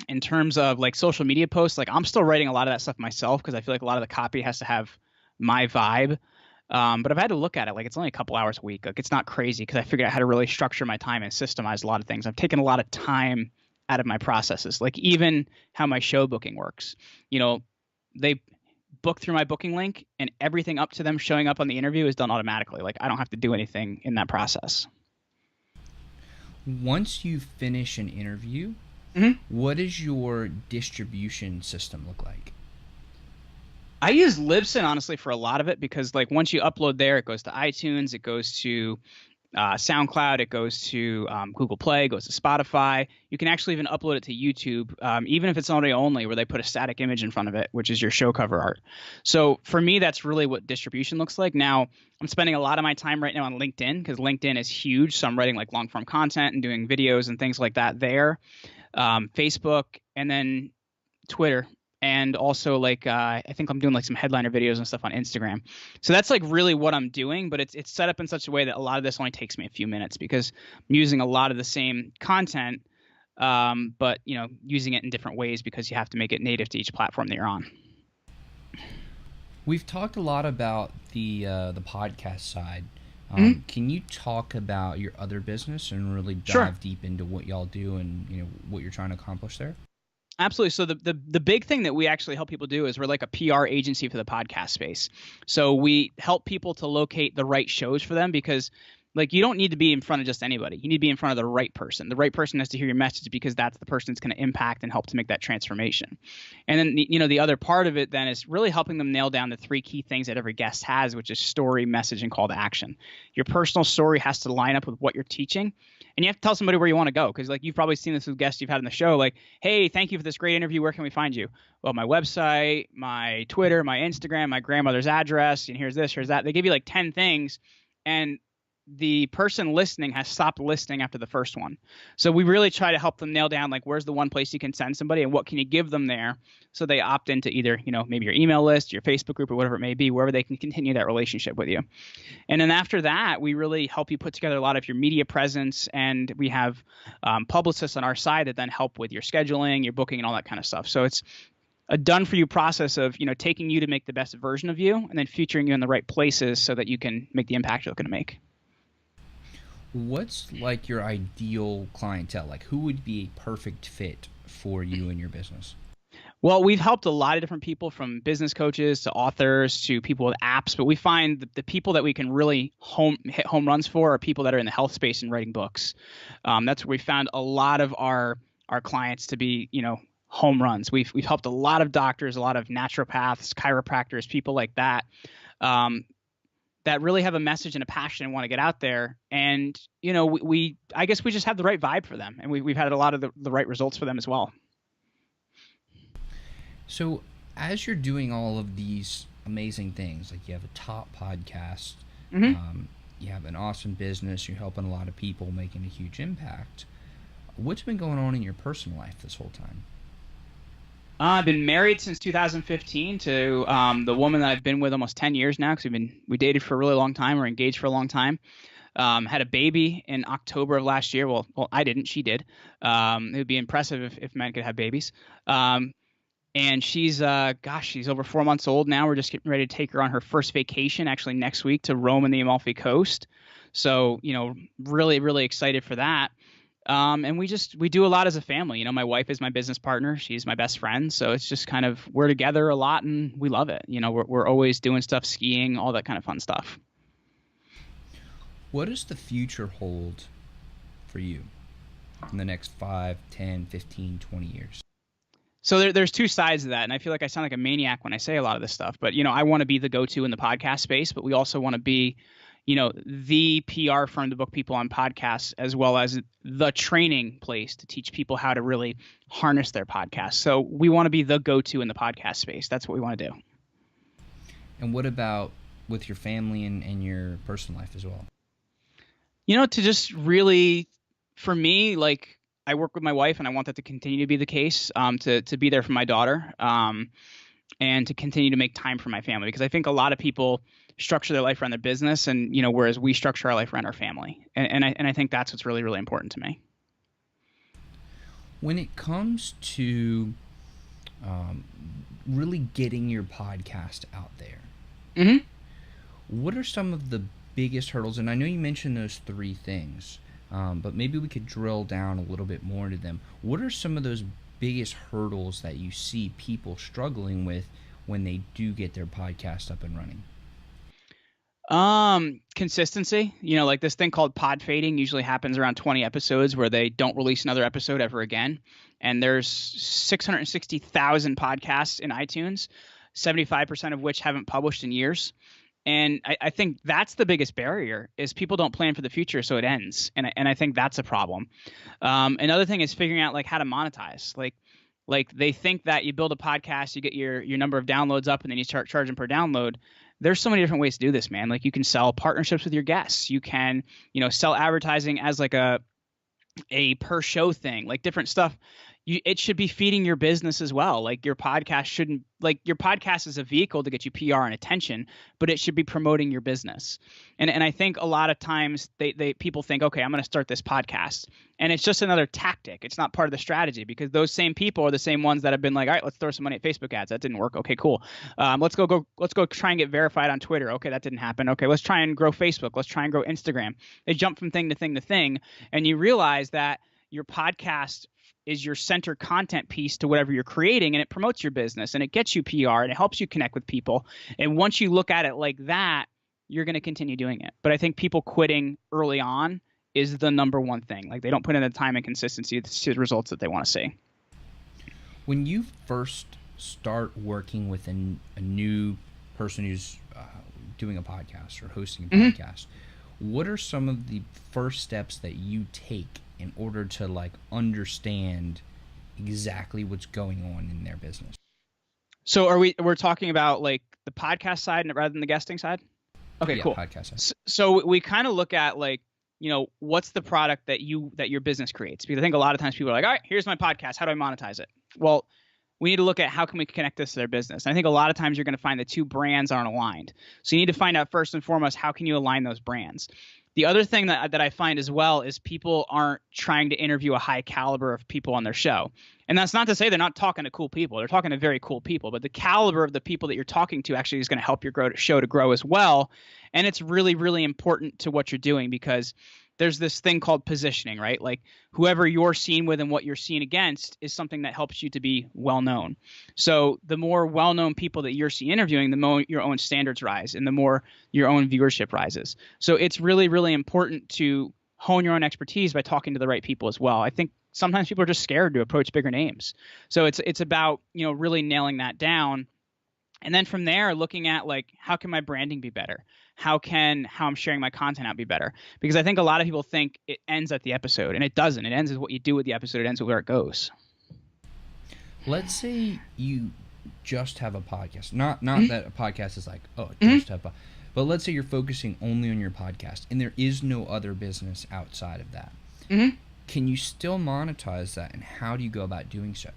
In terms of like social media posts, like I'm still writing a lot of that stuff myself because I feel like a lot of the copy has to have my vibe. But I've had to look at it like it's only a couple hours a week. Like it's not crazy because I figured out how to really structure my time and systemize a lot of things. I've taken a lot of time out of my processes, like even how my show booking works. They book through my booking link and everything up to them showing up on the interview is done automatically. Like I don't have to do anything in that process. Once you finish an interview, what does your distribution system look like? I use Libsyn honestly for a lot of it because like once you upload there, it goes to iTunes, it goes to SoundCloud, it goes to Google Play, it goes to Spotify. You can actually even upload it to YouTube, even if it's audio only, where they put a static image in front of it, which is your show cover art. So for me, that's really what distribution looks like. Now, I'm spending a lot of my time right now on LinkedIn because LinkedIn is huge. So I'm writing like long form content and doing videos and things like that there. Facebook, and then Twitter. And also like I think I'm doing like some headliner videos and stuff on Instagram. So that's like really what I'm doing, but it's set up in such a way that a lot of this only takes me a few minutes because I'm using a lot of the same content, but using it in different ways because you have to make it native to each platform that you're on. We've talked a lot about the podcast side. Can you talk about your other business and really dive deep into what y'all do and what you're trying to accomplish there? Absolutely. So the big thing that we actually help people do is we're like a PR agency for the podcast space. So we help people to locate the right shows for them because like you don't need to be in front of just anybody. You need to be in front of the right person. The right person has to hear your message because that's the person that's going to impact and help to make that transformation. And then the other part of it then is really helping them nail down the 3 key things that every guest has, which is story, message, and call to action. Your personal story has to line up with what you're teaching. And you have to tell somebody where you want to go because like you've probably seen this with guests you've had on the show, like, hey, thank you for this great interview. Where can we find you? Well, my website, my Twitter, my Instagram, my grandmother's address, and here's this, here's that. They give you like 10 things, and the person listening has stopped listening after the first one. So we really try to help them nail down like where's the one place you can send somebody and what can you give them there so they opt into either, maybe your email list, your Facebook group, or whatever it may be, wherever they can continue that relationship with you. And then after that, we really help you put together a lot of your media presence, and we have publicists on our side that then help with your scheduling, your booking, and all that kind of stuff. So it's a done for you process of, taking you to make the best version of you and then featuring you in the right places so that you can make the impact you're looking to make. What's like your ideal clientele? Like who would be a perfect fit for you and your business? Well, we've helped a lot of different people, from business coaches to authors to people with apps, but we find the people that we can really hit home runs for are people that are in the health space and writing books. That's where we found a lot of our clients to be, home runs. We've helped a lot of doctors, a lot of naturopaths, chiropractors, people like that. That really have a message and a passion and want to get out there. And, I guess we just have the right vibe for them. And we've had a lot of the right results for them as well. So as you're doing all of these amazing things, like you have a top podcast, you have an awesome business, you're helping a lot of people, making a huge impact. What's been going on in your personal life this whole time? I've been married since 2015 to the woman that I've been with almost 10 years now, because we dated for a really long time. We're engaged for a long time. Had a baby in October of last year. Well, I didn't. She did. It would be impressive if men could have babies. And she's she's over 4 months old now. We're just getting ready to take her on her first vacation, actually next week, to Rome and the Amalfi Coast. So, really, really excited for that. And we do a lot as a family. My wife is my business partner. She's my best friend. So it's just kind of, we're together a lot and we love it. We're always doing stuff, skiing, all that kind of fun stuff. What does the future hold for you? in the next 5, 10, 15, 20 years? So there's two sides of that, and I feel like I sound like a maniac when I say a lot of this stuff. But I want to be the go-to in the podcast space, but we also want to be, the PR firm to book people on podcasts, as well as the training place to teach people how to really harness their podcast. So we want to be the go-to in the podcast space. That's what we want to do. And what about with your family and your personal life as well? To just really, for me, like, I work with my wife, and I want that to continue to be the case, to be there for my daughter, and to continue to make time for my family, because I think a lot of people structure their life around their business, and whereas we structure our life around our family, and I think that's what's really, really important to me. When it comes to really getting your podcast out there, what are some of the biggest hurdles? And I know you mentioned those 3 things. But maybe we could drill down a little bit more into them. What are some of those biggest hurdles that you see people struggling with when they do get their podcast up and running? Consistency. Like this thing called pod fading usually happens around 20 episodes where they don't release another episode ever again. And there's 660,000 podcasts in iTunes, 75% of which haven't published in years. And I think that's the biggest barrier, is people don't plan for the future, so it ends. And I think that's a problem. Another thing is figuring out like how to monetize. Like they think that you build a podcast, you get your number of downloads up, and then you start charging per download. There's so many different ways to do this, man. Like you can sell partnerships with your guests. You can, sell advertising as like a per show thing, like different stuff. It should be feeding your business as well. Like your podcast your podcast is a vehicle to get you PR and attention, but it should be promoting your business. And I think a lot of times people think, okay, I'm going to start this podcast, and it's just another tactic. It's not part of the strategy, because those same people are the same ones that have been like, all right, let's throw some money at Facebook ads. That didn't work. Okay, cool. Let's go try and get verified on Twitter. Okay, that didn't happen. Okay, let's try and grow Facebook. Let's try and grow Instagram. They jump from thing to thing to thing, and you realize that your podcast is your center content piece to whatever you're creating, and it promotes your business, and it gets you PR, and it helps you connect with people. And once you look at it like that, you're going to continue doing it. But I think people quitting early on is the number one thing. Like they don't put in the time and consistency to see the results that they want to see. When you first start working with a new person who's doing a podcast or hosting a podcast, what are some of the first steps that you take in order to like understand exactly what's going on in their business? So we're talking about like the podcast side rather than the guesting side? Okay, yeah, cool. Podcast side. So we kind of look at like, what's the product that your business creates? Because I think a lot of times people are like, all right, here's my podcast. How do I monetize it? Well, we need to look at how can we connect this to their business. And I think a lot of times you're going to find the two brands aren't aligned. So you need to find out first and foremost, how can you align those brands? The other thing that I find as well is people aren't trying to interview a high caliber of people on their show. And that's not to say they're not talking to cool people. They're talking to very cool people. But the caliber of the people that you're talking to actually is going to help your show to grow as well. And it's really, really important to what you're doing, because there's this thing called positioning, right? Like whoever you're seen with and what you're seen against is something that helps you to be well known. So the more well-known people that you're interviewing, the more your own standards rise and the more your own viewership rises. So it's really, really important to hone your own expertise by talking to the right people as well. I think sometimes people are just scared to approach bigger names. So it's about, really nailing that down. And then from there, looking at like, how can my branding be better? How I'm sharing my content out be better? Because I think a lot of people think it ends at the episode, and it doesn't. It ends with what you do with the episode. It ends with where it goes. Let's say you just have a podcast. Not that a podcast is like, oh, just have a, but let's say you're focusing only on your podcast, and there is no other business outside of that. Can you still monetize that, and how do you go about doing so?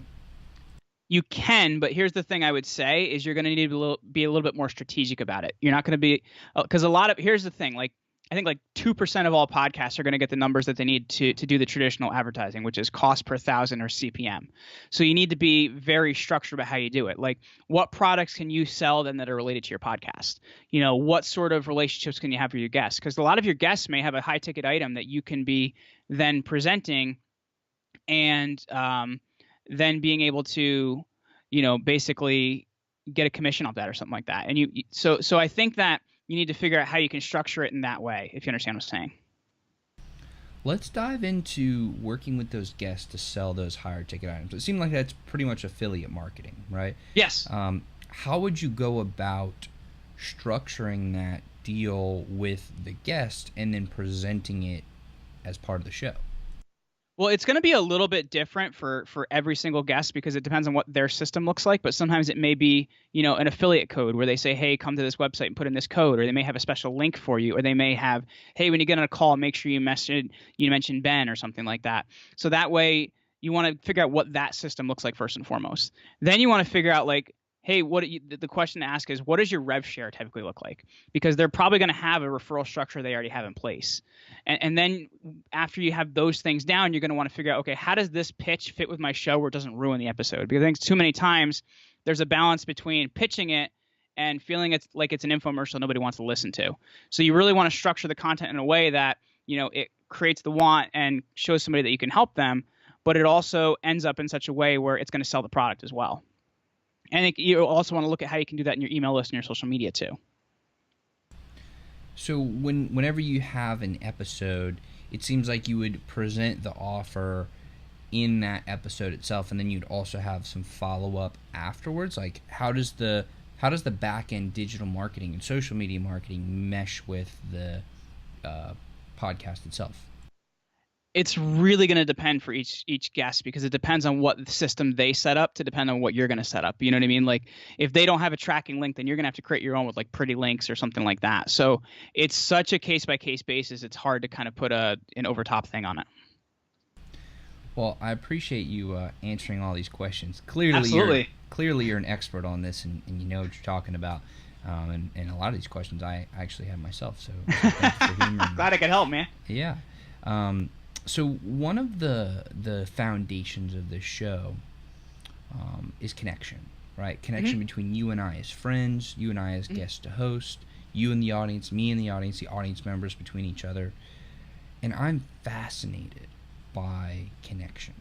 You can, but here's the thing I would say is you're going to need to be a little bit more strategic about it. You're not going to be – because here's the thing. Like I think like 2% of all podcasts are going to get the numbers that they need to do the traditional advertising, which is cost per thousand or CPM. So you need to be very structured about how you do it. Like what products can you sell then that are related to your podcast? What sort of relationships can you have with your guests? Because a lot of your guests may have a high ticket item that you can be then presenting and then being able to, basically get a commission off that or something like that. And so I think that you need to figure out how you can structure it in that way, if you understand what I'm saying. Let's dive into working with those guests to sell those higher ticket items. It seemed like that's pretty much affiliate marketing, right? Yes. How would you go about structuring that deal with the guest and then presenting it as part of the show? Well, it's going to be a little bit different for every single guest because it depends on what their system looks like. But sometimes it may be, an affiliate code where they say, hey, come to this website and put in this code, or they may have a special link for you, or they may have, hey, when you get on a call, make sure you mention Ben or something like that. So that way you want to figure out what that system looks like first and foremost. Then you want to figure out like, hey, the question to ask is, what does your rev share typically look like? Because they're probably going to have a referral structure they already have in place. And then after you have those things down, you're going to want to figure out, okay, how does this pitch fit with my show where it doesn't ruin the episode? Because I think too many times there's a balance between pitching it and feeling it's like it's an infomercial nobody wants to listen to. So you really want to structure the content in a way that, it creates the want and shows somebody that you can help them, but it also ends up in such a way where it's going to sell the product as well. And I think you also want to look at how you can do that in your email list and your social media too. So whenever you have an episode, it seems like you would present the offer in that episode itself, and then you'd also have some follow-up afterwards. Like, how does the back-end digital marketing and social media marketing mesh with the podcast itself? It's really going to depend for each guest because it depends on what system they set up to depend on what you're going to set up. You know what I mean? Like if they don't have a tracking link, then you're going to have to create your own with like pretty links or something like that. So it's such a case by case basis. It's hard to kind of put an overtop thing on it. Well, I appreciate you answering all these questions. Clearly, Absolutely. You're an expert on this and you know what you're talking about. And a lot of these questions I actually have myself. So thanks for humoring. Glad I could help, man. Yeah. So one of the foundations of this show is connection, right? Connection between you and I as friends, you and I as guests to host, you and the audience, me and the audience members between each other. And I'm fascinated by connection.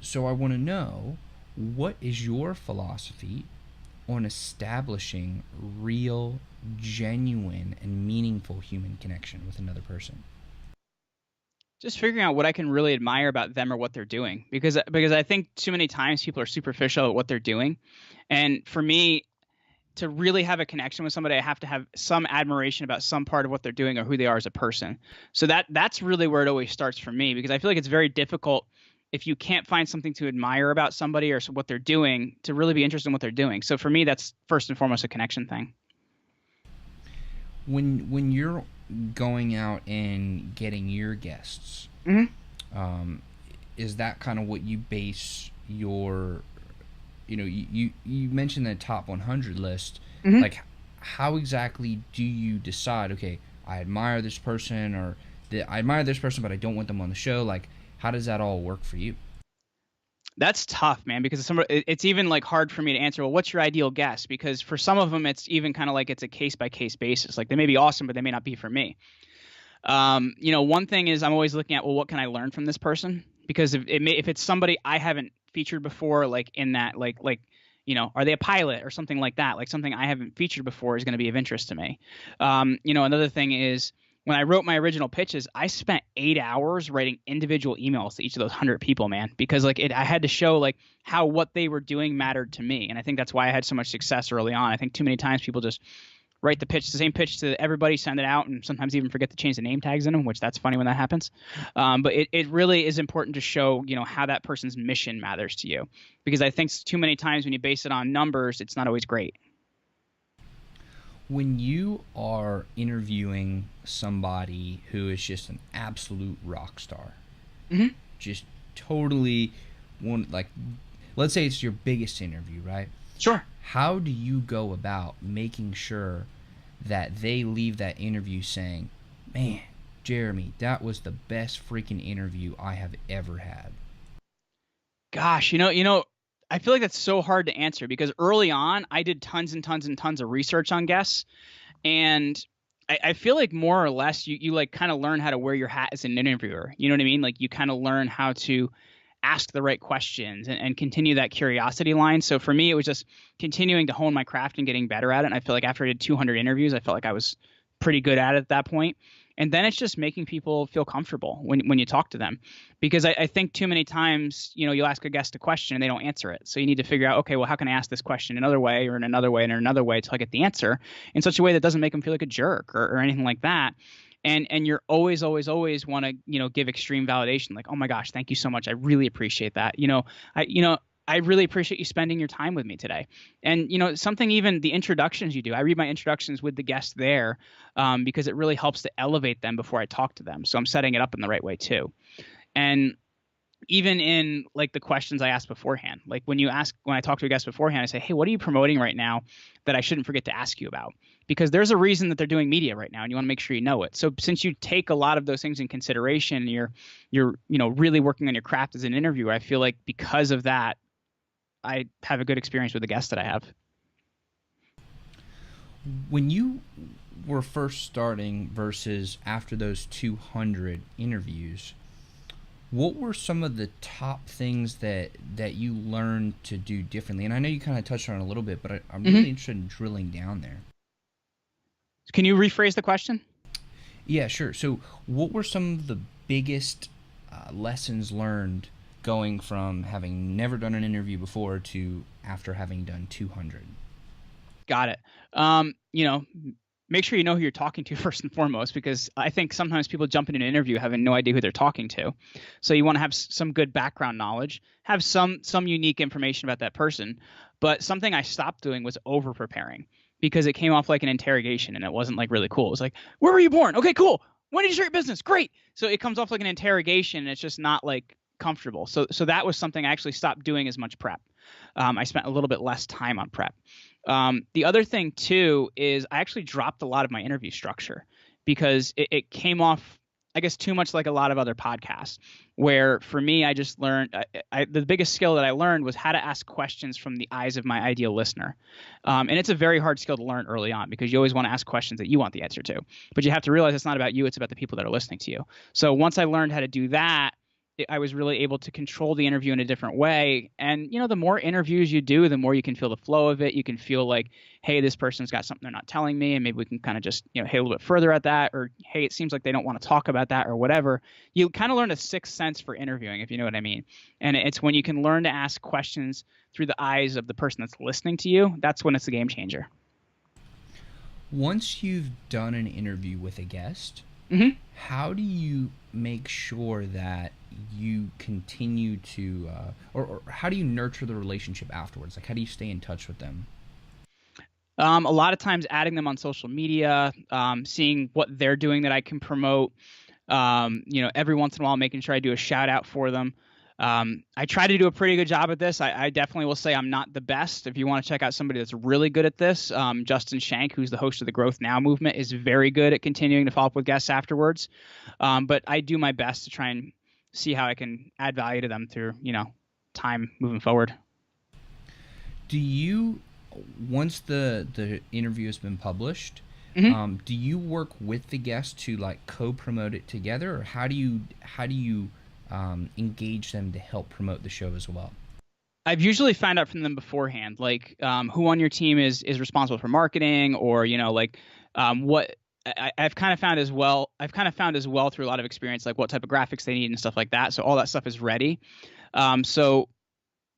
So I want to know, what is your philosophy on establishing real, genuine, and meaningful human connection with another person? Just figuring out what I can really admire about them or what they're doing, because I think too many times people are superficial at what they're doing, and for me to really have a connection with somebody, I have to have some admiration about some part of what they're doing or who they are as a person. So that's really where it always starts for me, because I feel like it's very difficult if you can't find something to admire about somebody or what they're doing to really be interested in what they're doing. So for me, that's first and foremost a connection thing. When you're going out and getting your guests, is that kind of what you base your, you mentioned the top 100 list, like how exactly do you decide, okay, I admire this person, or I admire this person but I don't want them on the show? Like, how does that all work for you? That's tough, man, because it's even like hard for me to answer, well, what's your ideal guest? Because for some of them, it's even kind of like it's a case by case basis. Like they may be awesome, but they may not be for me. One thing is I'm always looking at, well, what can I learn from this person? Because if it's somebody I haven't featured before, like in that, like, are they a pilot or something like that? Like something I haven't featured before is going to be of interest to me. Another thing is, when I wrote my original pitches, I spent 8 hours writing individual emails to each of those 100 people, man, because I had to show like how what they were doing mattered to me. And I think that's why I had so much success early on. I think too many times people just write the same pitch to everybody, send it out, and sometimes even forget to change the name tags in them, which that's funny when that happens. But it really is important to show, how that person's mission matters to you, because I think too many times when you base it on numbers, it's not always great. When you are interviewing somebody who is just an absolute rock star, just totally let's say it's your biggest interview, right? Sure. How do you go about making sure that they leave that interview saying, man, Jeremy, that was the best freaking interview I have ever had? Gosh, I feel like that's so hard to answer, because early on I did tons and tons and tons of research on guests, and I feel like more or less you like kind of learn how to wear your hat as an interviewer. You know what I mean? Like you kind of learn how to ask the right questions and continue that curiosity line. So for me, it was just continuing to hone my craft and getting better at it. And I feel like after I did 200 interviews, I felt like I was pretty good at it at that point. And then it's just making people feel comfortable when you talk to them. Because I think too many times, you'll ask a guest a question and they don't answer it. So you need to figure out, okay, well, how can I ask this question another way or in another way and in another way until I get the answer in such a way that doesn't make them feel like a jerk or anything like that. And you're always want to, give extreme validation. Like, oh my gosh, thank you so much. I really appreciate that. I really appreciate you spending your time with me today. And, something even the introductions you do, I read my introductions with the guest there because it really helps to elevate them before I talk to them. So I'm setting it up in the right way too. And even in like the questions I ask beforehand, like when I talk to a guest beforehand, I say, hey, what are you promoting right now that I shouldn't forget to ask you about? Because there's a reason that they're doing media right now and you want to make sure you know it. So since you take a lot of those things in consideration, you're really working on your craft as an interviewer, I feel like because of that, I have a good experience with the guests that I have. When you were first starting versus after those 200 interviews, what were some of the top things that you learned to do differently? And I know you kind of touched on it a little bit, but I'm really interested in drilling down there. Can you rephrase the question? Yeah, sure. So what were some of the biggest lessons learned going from having never done an interview before to after having done 200? Got it. Make sure you know who you're talking to first and foremost, because I think sometimes people jump in an interview having no idea who they're talking to. So you want to have some good background knowledge, have some unique information about that person. But something I stopped doing was over preparing because it came off like an interrogation and it wasn't like really cool. It was like, where were you born? Okay, cool. When did you start your business? Great. So it comes off like an interrogation and it's just not like comfortable. So that was something I actually stopped doing as much prep. I spent a little bit less time on prep. The other thing too is I actually dropped a lot of my interview structure because it came off, I guess, too much like a lot of other podcasts where for me, I just learned the biggest skill that I learned was how to ask questions from the eyes of my ideal listener. And it's a very hard skill to learn early on because you always want to ask questions that you want the answer to, but you have to realize it's not about you. It's about the people that are listening to you. So once I learned how to do that, I was really able to control the interview in a different way. And, the more interviews you do, the more you can feel the flow of it. You can feel like, hey, this person's got something they're not telling me. And maybe we can kind of just, hit a little bit further at that. Or, hey, it seems like they don't want to talk about that or whatever. You kind of learn a sixth sense for interviewing, if you know what I mean. And it's when you can learn to ask questions through the eyes of the person that's listening to you. That's when it's a game changer. Once you've done an interview with a guest, how do you make sure that you continue to or how do you nurture the relationship afterwards? Like, how do you stay in touch with them? A lot of times adding them on social media, seeing what they're doing that I can promote, every once in a while making sure I do a shout out for them. I try to do a pretty good job at this. I definitely will say I'm not the best. If you want to check out somebody that's really good at this, Justin Shank, who's the host of the Growth Now movement, is very good at continuing to follow up with guests afterwards. But I do my best to try and see how I can add value to them through, time moving forward. Do you, once the interview has been published, do you work with the guest to like co-promote it together, or how do you engage them to help promote the show as well? I've usually found out from them beforehand, like who on your team is responsible for marketing, or what I've kind of found as well. I've kind of found as well through a lot of experience, like what type of graphics they need and stuff like that. So all that stuff is ready. So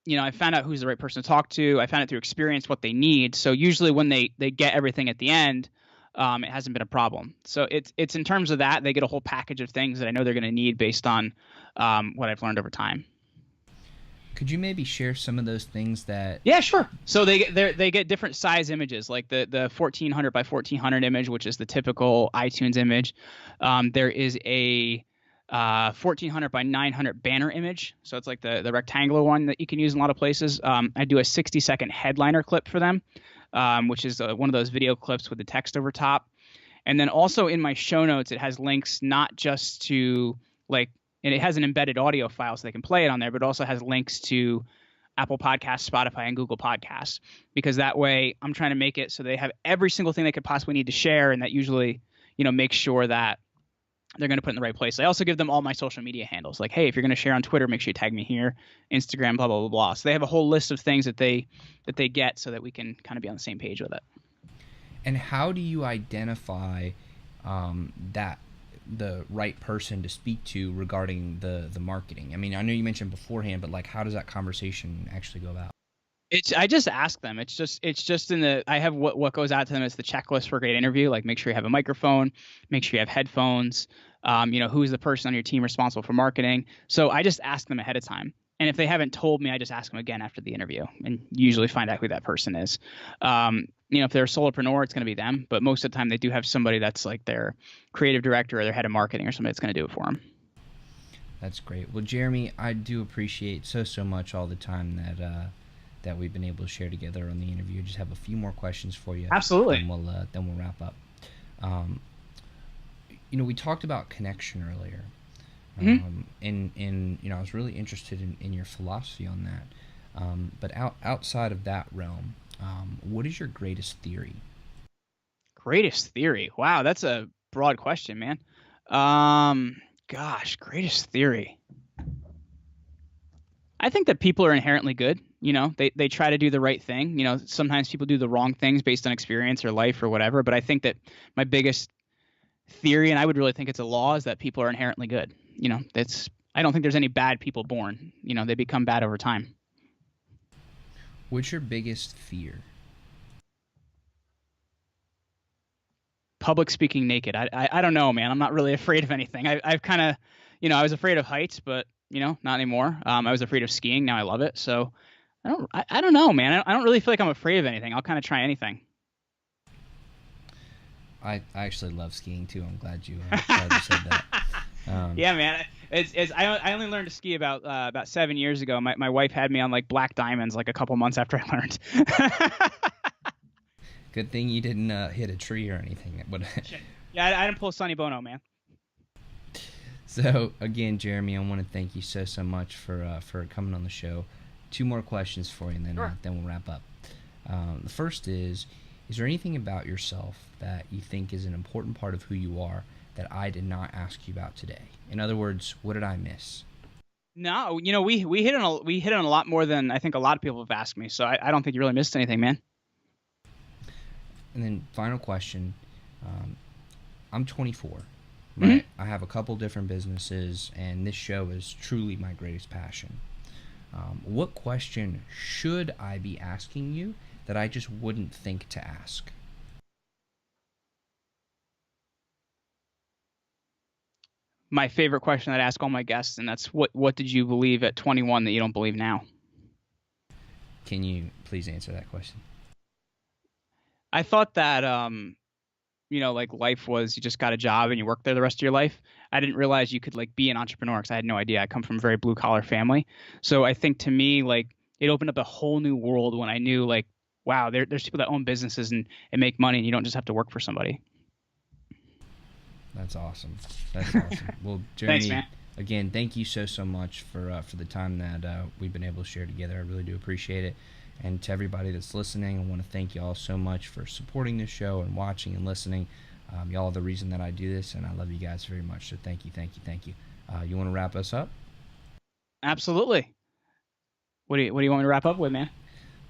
I found out who's the right person to talk to. I found out through experience what they need. So usually when they get everything at the end, it hasn't been a problem. So it's in terms of that, they get a whole package of things that I know they're going to need based on what I've learned over time. Could you maybe share some of those things that? Yeah, sure. So they get different size images, like the 1400 by 1400 image, which is the typical iTunes image. There is a 1400 by 900 banner image. So it's like the rectangular one that you can use in a lot of places. I do a 60-second headliner clip for them, which is one of those video clips with the text over top. And then also in my show notes, it has links not just to and it has an embedded audio file so they can play it on there, but it also has links to Apple Podcasts, Spotify, and Google Podcasts, because that way I'm trying to make it so they have every single thing they could possibly need to share, and that usually, makes sure that they're going to put in the right place. I also give them all my social media handles, like, hey, if you're going to share on Twitter, make sure you tag me here, Instagram, blah, blah, blah, blah. So they have a whole list of things that they get so that we can kind of be on the same page with it. And how do you identify that the right person to speak to regarding the marketing? I mean, I know you mentioned beforehand, but like, how does that conversation actually go about? I just ask them. It's just in the I have what goes out to them is the checklist for a great interview. Like make sure you have a microphone, make sure you have headphones. Who's the person on your team responsible for marketing? So I just ask them ahead of time. And if they haven't told me, I just ask them again after the interview and usually find out who that person is. If they're a solopreneur, it's going to be them. But most of the time they do have somebody that's like their creative director or their head of marketing or somebody that's going to do it for them. That's great. Well, Jeremy, I do appreciate so much all the time that we've been able to share together on the interview. Just have a few more questions for you. Absolutely. And then we'll wrap up. We talked about connection earlier. And I was really interested in your philosophy on that. But outside of that realm, what is your greatest theory? Greatest theory. Wow, that's a broad question, man. Greatest theory. I think that people are inherently good. They try to do the right thing. Sometimes people do the wrong things based on experience or life or whatever. But I think that my biggest theory, and I would really think it's a law, is that people are inherently good. I don't think there's any bad people born. They become bad over time. What's your biggest fear? Public speaking naked. I don't know, man. I'm not really afraid of anything. I've kind of, I was afraid of heights, but not anymore. I was afraid of skiing. Now I love it. So I don't know, man. I don't really feel like I'm afraid of anything. I'll kind of try anything. I actually love skiing too. I'm glad you said that. Yeah, man. I only learned to ski about 7 years ago. My wife had me on like black diamonds like a couple months after I learned. Good thing you didn't hit a tree or anything. Yeah, I didn't pull Sonny Bono, man. So again, Jeremy, I want to thank you so much for coming on the show. 2 more questions for you, and then Sure. Then we'll wrap up. The first is there anything about yourself that you think is an important part of who you are that I did not ask you about today? In other words, what did I miss? No, we hit on a lot more than I think a lot of people have asked me. So I don't think you really missed anything, man. And then final question. I'm 24. Right? I have a couple different businesses, and this show is truly my greatest passion. What question should I be asking you that I just wouldn't think to ask? My favorite question I'd ask all my guests, and that's what did you believe at 21 that you don't believe now? Can you please answer that question? I thought that like life was you just got a job and you work there the rest of your life. I didn't realize you could like be an entrepreneur because I had no idea. I come from a very blue collar family. So I think to me, like it opened up a whole new world when I knew like, wow, there's people that own businesses and make money and you don't just have to work for somebody. That's awesome. That's awesome. Well, Jeremy, Thanks, man. Again, thank you so much for the time that we've been able to share together. I really do appreciate it. And to everybody that's listening, I want to thank you all so much for supporting this show and watching and listening. Y'all are the reason that I do this, and I love you guys very much. So thank you. You want to wrap us up? Absolutely. What do you want me to wrap up with, man?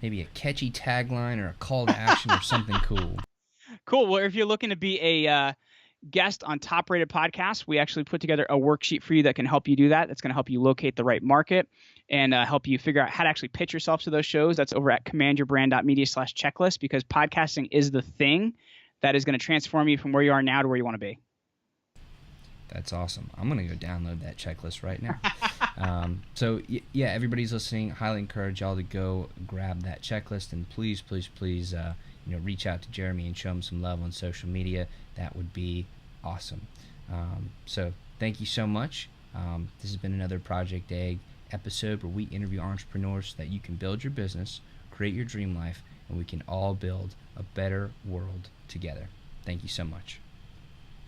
Maybe a catchy tagline or a call to action or something cool. Cool. Well, if you're looking to be a guest on Top Rated Podcasts, we actually put together a worksheet for you that can help you do that. That's going to help you locate the right market and help you figure out how to actually pitch yourself to those shows. That's over at commandyourbrand.media/checklist, because podcasting is the thing that is going to transform you from where you are now to where you want to be. That's awesome. I'm going to go download that checklist right now. So yeah, everybody's listening. Highly encourage y'all to go grab that checklist, and please, reach out to Jeremy and show him some love on social media. That would be awesome. So thank you so much. This has been another Project Egg episode where we interview entrepreneurs so that you can build your business, create your dream life, and we can all build a better world together. Thank you so much.